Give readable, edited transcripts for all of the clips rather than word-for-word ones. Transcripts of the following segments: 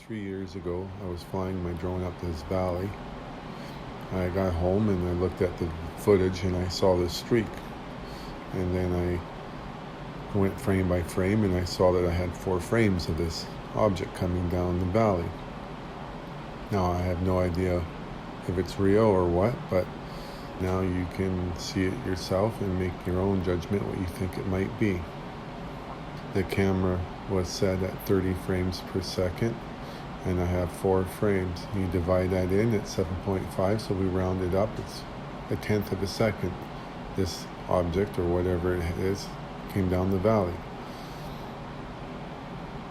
3 years ago, I was flying my drone up this valley. I got home and I looked at the footage and I saw this streak. And then I went frame by frame and I saw that I had 4 frames of this object coming down the valley. Now I have no idea if it's real or what, but now you can see it yourself and make your own judgment what you think it might be. The camera was set at 30 frames per second, and I have 4 frames. You divide that in at 7.5, so we round it up. It's a tenth of a second. This object, or whatever it is, came down the valley.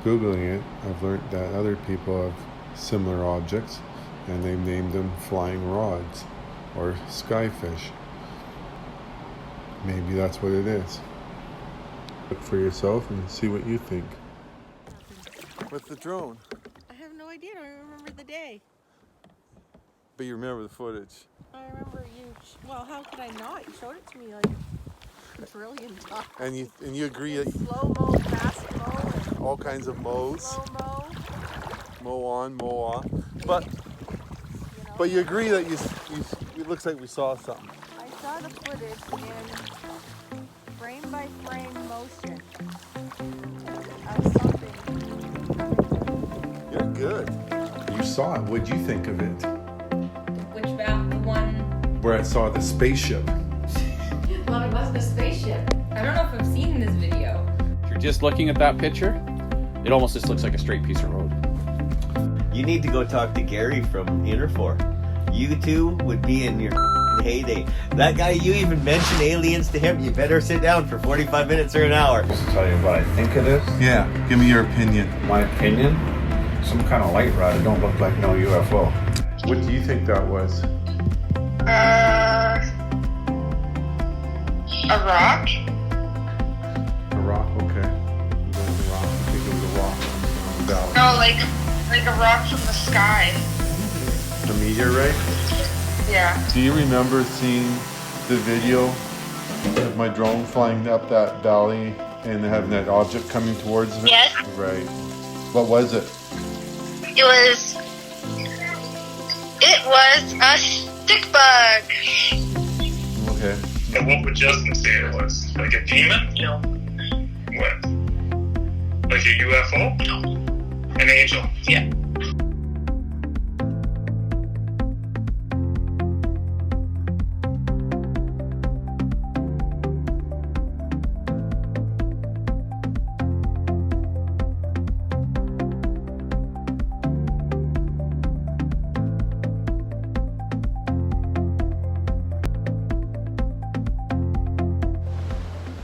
Googling it, I've learned that other people have similar objects, and they've named them flying rods or skyfish. Maybe that's what it is. Look for yourself and see what you think. With the drone. I have no idea. I don't remember the day. But you remember the footage. I remember you. Well, how could I not? You showed it to me like a trillion times. And you agree that Slow mo, fast mo, and all kinds of mows. slow mo. Mow on, mow off. But you agree that it looks like we saw something. I saw the footage in frame by frame motion of something. You're good. You saw it. What'd you think of it? Which map? The one? Where I saw the spaceship. Well, it wasn't a spaceship. I don't know if I've seen this video. If you're just looking at that picture, it almost just looks like a straight piece of road. You need to go talk to Gary from Interfor. You two would be in your heyday. That guy, you even mentioned aliens to him. You better sit down for 45 minutes or an hour. Just to tell you what I think it is. Yeah, give me your opinion. My opinion, some kind of light rod. It don't look like no UFO. What do you think that was? A rock? A rock? Okay. You go with the rock. You think it was a rock on the valley. No, like a rock from the sky. A meteorite? Yeah. Do you remember seeing the video of my drone flying up that valley and having that object coming towards me? Yes. Right. What was it? It was a stick bug. Okay. And what would Justin say it was? Like a demon? No. What? Like a UFO? No. An angel? Yeah.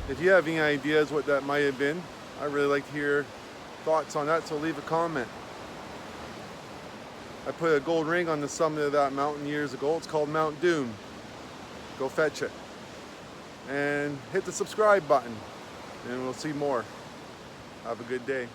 If you have any ideas what that might have been, I'd really like to hear thoughts on that, so leave a comment. I put a gold ring on the summit of that mountain years ago. It's called Mount Doom. Go fetch it. And hit the subscribe button, and we'll see more. Have a good day.